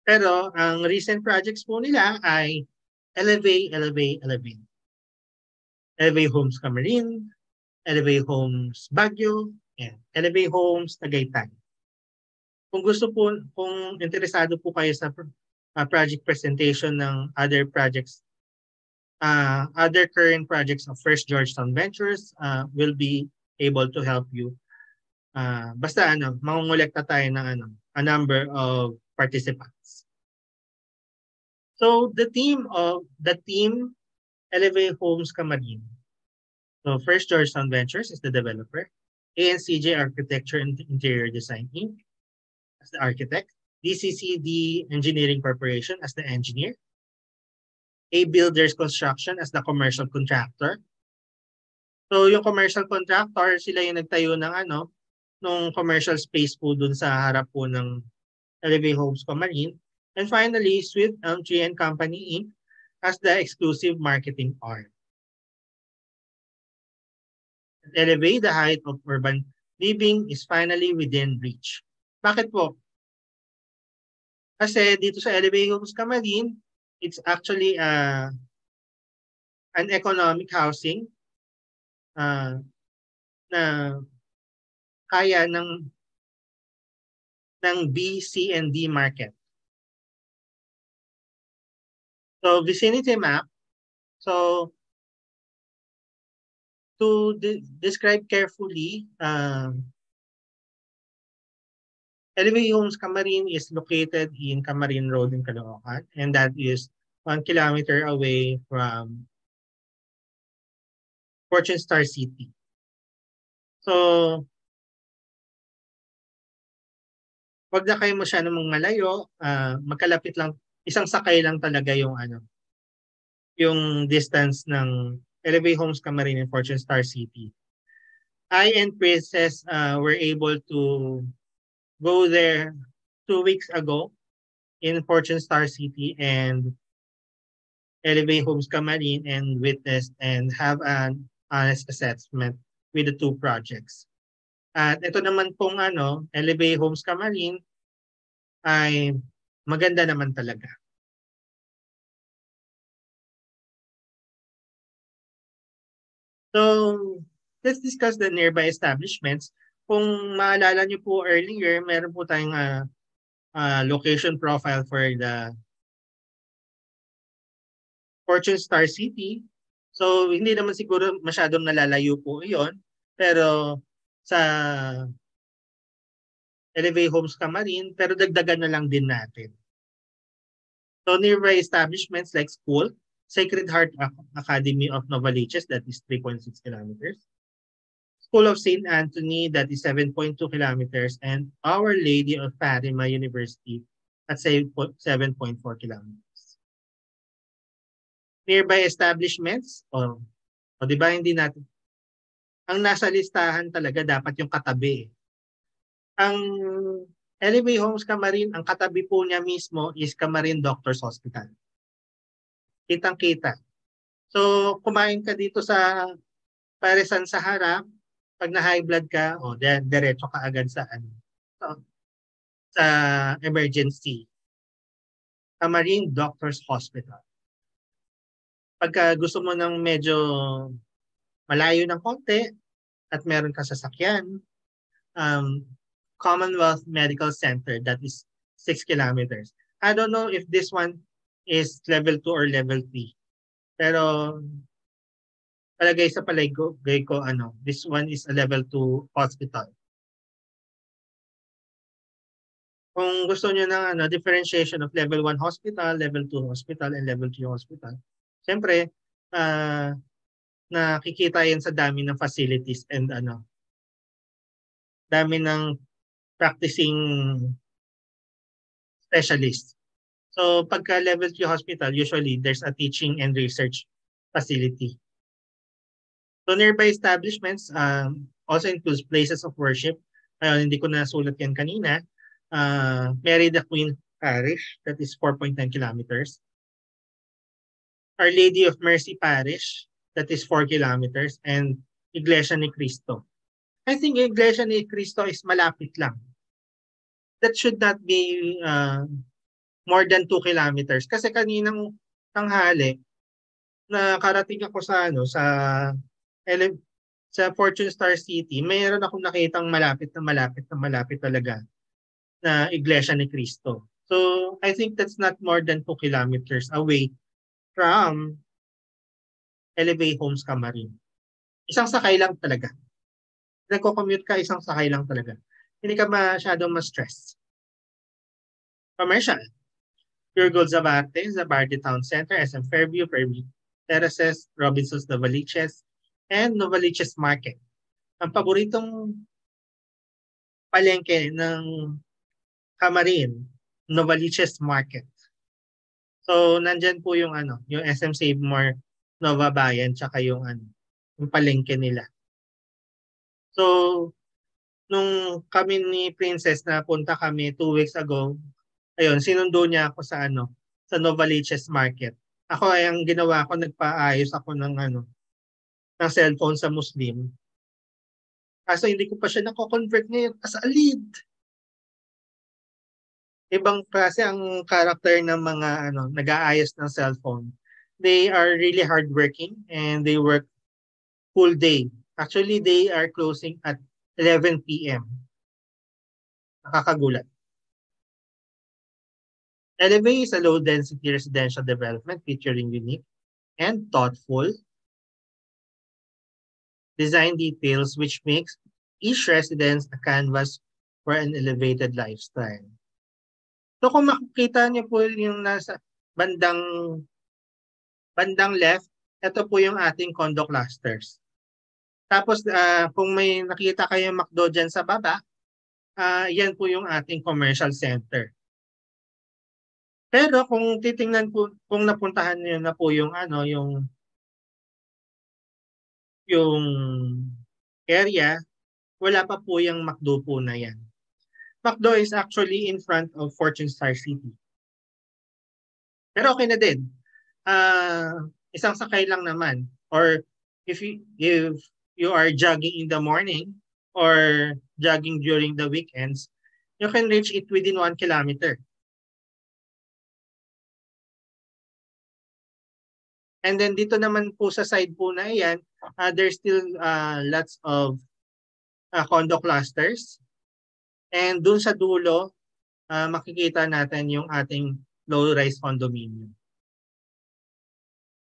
Pero ang recent projects po nila ay Eleve. Eleve Homes Camarin, Eleve Homes Baguio, yan. Eleve Homes Tagaytay. Kung interesado po kayo sa project presentation ng other projects, other current projects of First Georgetown Ventures will be able to help you. Basta mangungulekta tayo ng a number of participants. So the team Eleve Homes Camarin. So First Georgetown Ventures is the developer. ANCJ Architecture and Interior Design Inc. as the architect. DCCD Engineering Corporation as the engineer. A Builders Construction as the commercial contractor. So yung commercial contractor, sila yung nagtayo ng nung commercial space po dun sa harap po ng Eleve Homes Camarin. And finally, Swift Elm Tree and Company Inc. as the exclusive marketing arm. At Eleve, the height of urban living is finally within reach. Bakit po? Kasi dito sa Eleve Homes Camarin, it's actually an economic housing na kaya ng B, C, and D market. So vicinity map. So to describe carefully, Eleve Homes Camarin is located in Camarin Road in Caloocan, and that is 1 kilometer away from Fortune Star City. So, wag na kayo masyadong malayo, magkalapit lang, isang sakay lang talaga yung yung distance ng Eleve Homes Camarin and Fortune Star City. I and Princess were able to go there 2 weeks ago in Fortune Star City and Eleve Homes Camarin and witnessed and have an honest assessment with the two projects. At ito naman pong Eleve Homes Camarin ay maganda naman talaga. So, let's discuss the nearby establishments. Kung maalala niyo po earlier, meron po tayong location profile for the Fortune Star City. So, hindi naman siguro masyadong nalalayo po iyon. Pero sa Eleve Homes Camarin, pero dagdagan na lang din natin. So, nearby establishments like school, Sacred Heart Academy of Novaliches, that is 3.6 kilometers. School of St. Anthony, that is 7.2 kilometers. And Our Lady of Fatima University at 7.4 kilometers. Nearby establishments, o di ba hindi natin, ang nasa listahan talaga dapat yung katabi. Ang Eleve Homes Camarin, ang katabi po niya mismo is Camarin Doctors Hospital. Kitang-kita. So, kumain ka dito sa Paresan sa harap, pag na-high blood ka, diretso ka agad sa sa emergency. Camarin Doctors Hospital. Pagka gusto mo ng medyo malayo ng konti at meron ka sasakyan, Commonwealth Medical Center, that is 6 kilometers. I don't know if this one is level 2 or level 3. Pero palagay sa palagay ko, this one is a level 2 hospital. Kung gusto niyo ng differentiation of level 1 hospital, level 2 hospital, and level 3 hospital, siyempre, nakikita yan sa dami ng facilities and dami ng practicing specialists. So pagka level 3 hospital, usually there's a teaching and research facility. So nearby establishments also includes places of worship. Ayun, hindi ko nasulat yan kanina. Mary the Queen Parish, that is 4.9 kilometers. Our Lady of Mercy Parish, that is 4 kilometers. And Iglesia ni Cristo. I think Iglesia ni Cristo is malapit lang. That should not be more than 2 kilometers. Kasi kaninang tanghali, nakarating ako sa Fortune Star City, mayroon akong nakitang malapit talaga na Iglesia ni Cristo. So, I think that's not more than 2 kilometers away from Eleve Homes Camarin. Isang sakay lang talaga. Nagko-commute ka, isang sakay lang talaga. Hindi ka masyadong ma-stress. Commercial. Pure Gold Zabarte Town Center, SM Fairview Terraces, Robinsons Novaliches, and Novaliches Market. Ang paboritong palengke ng Camarin, Novaliches Market. So, nandyan po yung yung SM Save More Nova Bayan, tsaka yung palengke nila. So, nung kami ni Princess na punta kami 2 weeks ago, ayun, sinundo niya ako sa sa Novaliches Market. Ako ay ang ginawa ko, nagpaayos ako ng ng cellphone sa Muslim. Kaso hindi ko pa siya nako-convert ngayon as a lead. Ibang klase ang character ng mga nag-aayos ng cellphone. They are really hardworking and they work full day. Actually, they are closing at 11 p.m. Nakakagulat. Eleve is a low-density residential development featuring unique and thoughtful design details which makes each residence a canvas for an elevated lifestyle. So kung makikita niyo po yung nasa bandang left, ito po yung ating condo clusters. Tapos kung may nakita kayong McDo dyan sa baba, yan po yung ating commercial center. Pero kung titingnan po, kung napuntahan niyo na po yung yung area, wala pa po yung McDo po na yan. McDo is actually in front of Fortune Star City. Pero okay na din. Isang sakay lang naman. Or if you are jogging in the morning or jogging during the weekends, you can reach it within 1 kilometer. And then dito naman po sa side po na yan, there's still lots of condo clusters. And dun sa dulo, makikita natin yung ating low-rise condominium.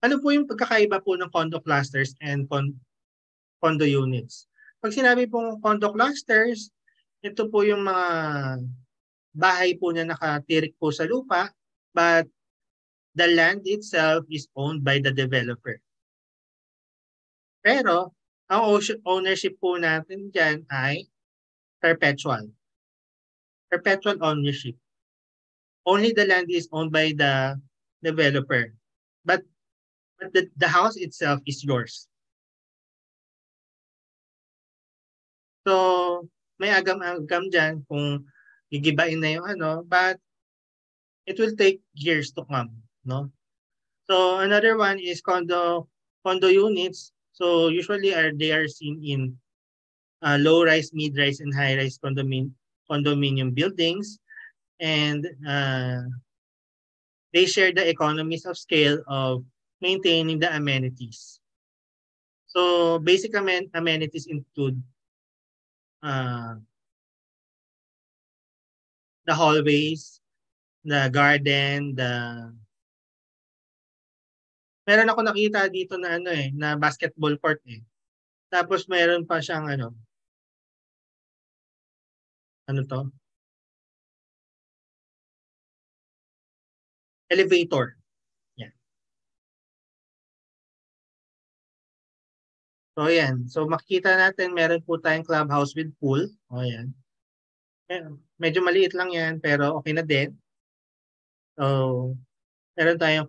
Ano po yung pagkakaiba po ng condo clusters and condo units? Pag sinabi pong condo clusters, ito po yung mga bahay po na nakatirik po sa lupa, but the land itself is owned by the developer. Pero, ang ownership po natin dyan ay perpetual. Perpetual ownership. Only the land is owned by the developer. But But the house itself is yours. So, may agam-agam dyan kung gigibain na yung ano, but it will take years to come, no? So, another one is condo units. So, usually they are seen in low-rise, mid-rise, and high-rise condominium buildings. And they share the economies of scale of maintaining the amenities. So, basic amenities include uh, the hallways, the garden, meron ako nakita dito na ano eh, na basketball court eh. Tapos meron pa siyang ano to? Elevator. Yan. So yan. So makikita natin meron po tayong clubhouse with pool. O yan. Medyo maliit lang yan pero okay na din. So meron tayong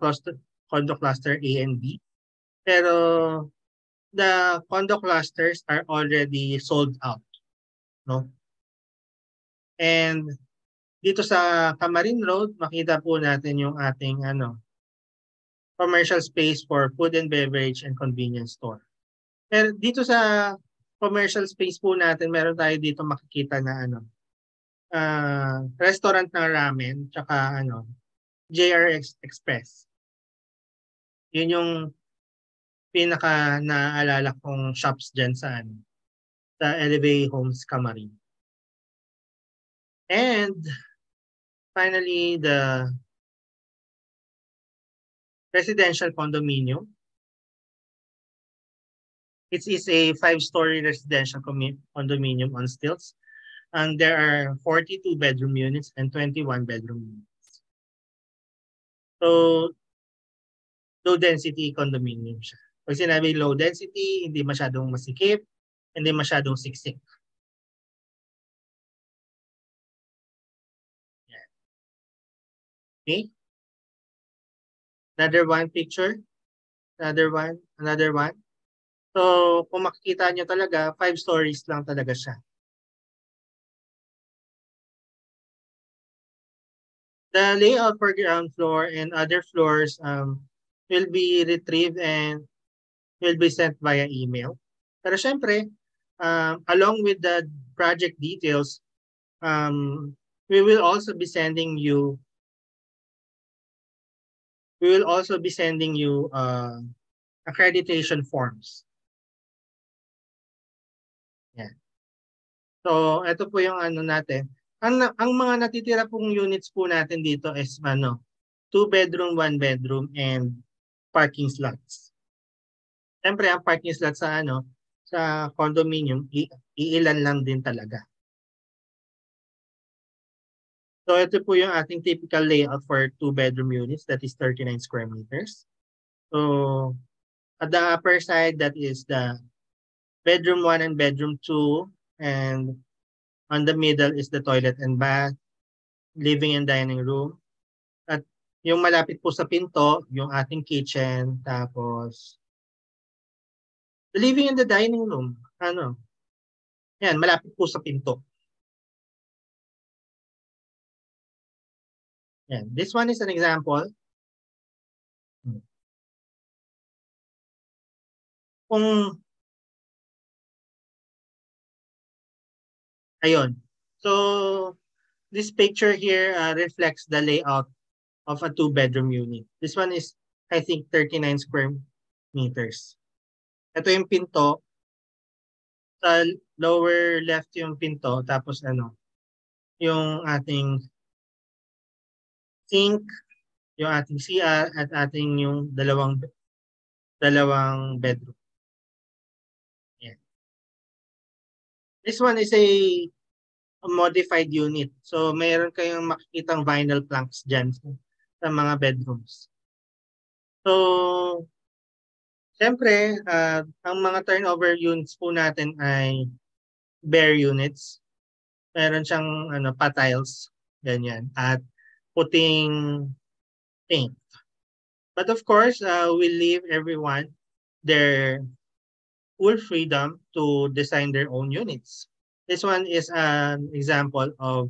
condo cluster A and B. Pero the condo clusters are already sold out, no? And dito sa Camarin Road, makita po natin yung ating commercial space for food and beverage and convenience store. Pero dito sa commercial space po natin, meron tayo dito makikita na restaurant ng ramen tsaka JR Express. Yun yung pinaka naaalala kong shops dyan sa Eleve Homes Camarin. And finally, the residential condominium. It is a 5-story residential condominium on stilts. And there are 42 bedroom units and 21 bedroom units. So, low density condominium siya. Pag sinabi low density, hindi masyadong masikip, hindi masyadong siksik. Yan. Okay? Another one picture. Another one. Another one. So, kung makikita nyo talaga, 5 stories lang talaga siya. The layout for ground floor and other floors will be retrieved and will be sent via email. Pero syempre, along with the project details, we will also be sending you accreditation forms. Yan. So, ito po yung natin. Ang mga natitira pong units po natin dito is 2-bedroom, 1-bedroom, and parking slots. Siyempre, ang parking slot sa condominium, iilan lang din talaga. So ito po yung ating typical layout for 2-bedroom units, that is 39 square meters. So at the upper side, that is the bedroom 1 and bedroom 2, and on the middle is the toilet and bath, living and dining room. At yung malapit po sa pinto, yung ating kitchen, tapos the living and the dining room, yan, malapit po sa pinto. Yan. This one is an example. Kung ayun. So this picture here reflects the layout of a 2-bedroom unit. This one is, I think, 39 square meters. Ito yung pinto. Sa lower left yung pinto. Tapos yung ating sink, yung ating CR, at ating yung dalawang bedroom. Yeah. This one is a modified unit. So, mayroon kayong makikitang vinyl planks dyan sa mga bedrooms. So, siyempre, ang mga turnover units po natin ay bare units. Meron siyang pa-tiles, ganyan, at puting paint. But of course, we leave everyone their full freedom to design their own units. This one is an example of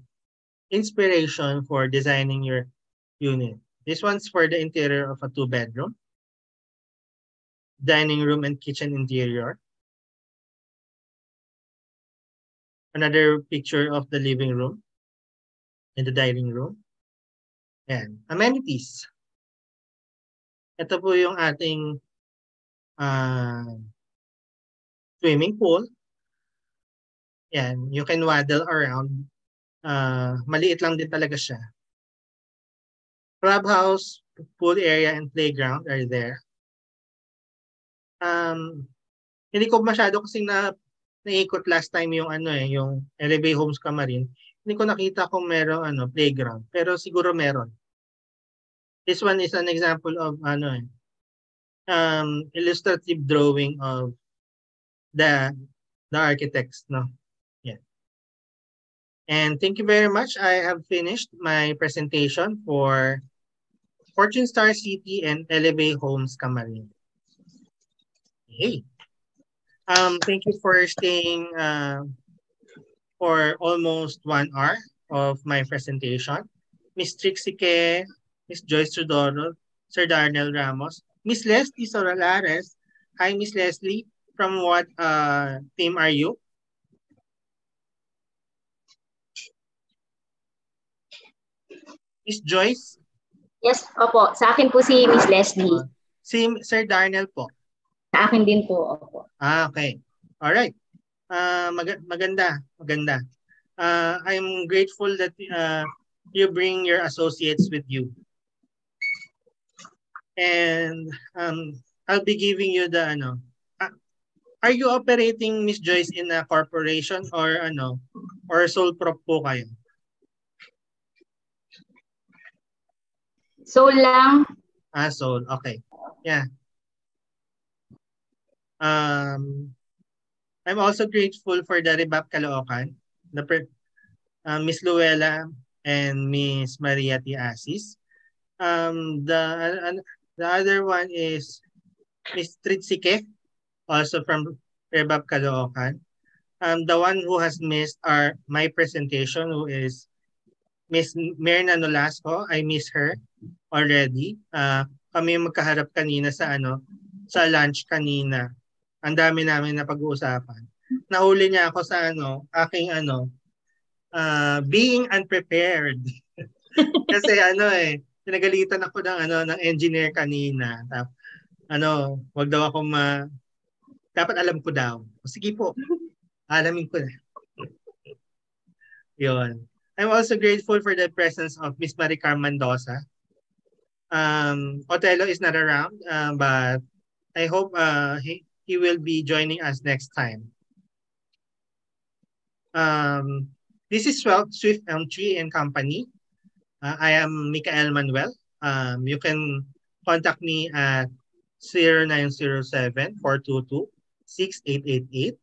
inspiration for designing your unit. This one's for the interior of a two-bedroom, dining room and kitchen interior. Another picture of the living room and the dining room. And amenities. Ito po yung ating swimming pool. Yan, you can waddle around. Maliit lang din talaga siya. Clubhouse, pool area, and playground are there. Hindi ko masyado kasi naikot last time yung yung Eleve Homes Camarin. Hindi ko nakita kung meron playground, pero siguro meron. This one is an example of illustrative drawing of the architects, no? Yeah. And thank you very much. I have finished my presentation for Fortune Star City and Eleve Homes Camarin. Hey. Thank you for staying for almost 1 hour of my presentation. Miss Trixie Ke, Miss Joyce Trudoro, Sir Darnell Ramos, Miss Leslie Soralares. Hi, Miss Leslie. From what team are you? Miss Joyce? Yes, opo. Sa akin po si Miss Leslie. Si Sir Darnell po? Sa akin din po, opo. Okay. Alright. Maganda. I'm grateful that you bring your associates with you. And I'll be giving you the are you operating, Miss Joyce, in a corporation or or sole prop po kayo? Sole lang. Sole. Okay. Yeah. I'm also grateful for the Rebap Caloocan, Miss Luella and Miss Maria T. Asis. The other one is Miss Tritsike, also from Rebab Caloocan. The one who has missed my presentation, who is Miss Mirna Nolasco. I miss her already. Kami magkaharap kanina sa lunch kanina. Ang dami namin na pag-uusapan. Nahuli niya ako sa aking being unprepared. Kasi pinagalitan ako ng engineer kanina. Wag daw ako dapat alam ko daw. Sige po. Alamin ko na. Yun. I'm also grateful for the presence of Miss Maricar Mendoza. Otelo is not around, but I hope he will be joining us next time. This is Swift Tree and Company. I am Michael Manuel. You can contact me at 0907-422-6888.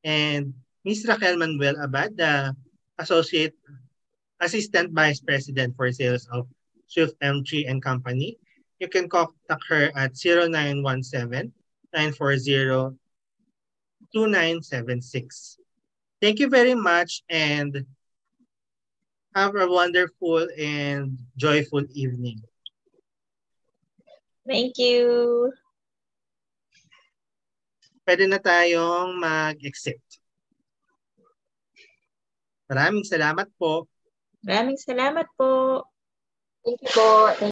And Ms. Raquel Manuel Abad, the Assistant Vice President for Sales of Swift M3 and Company. You can contact her at 0917-940-2976. Thank you very much and have a wonderful and joyful evening. Thank you. Pwede na tayong mag-exit. Maraming salamat po. Maraming salamat po. Thank you po.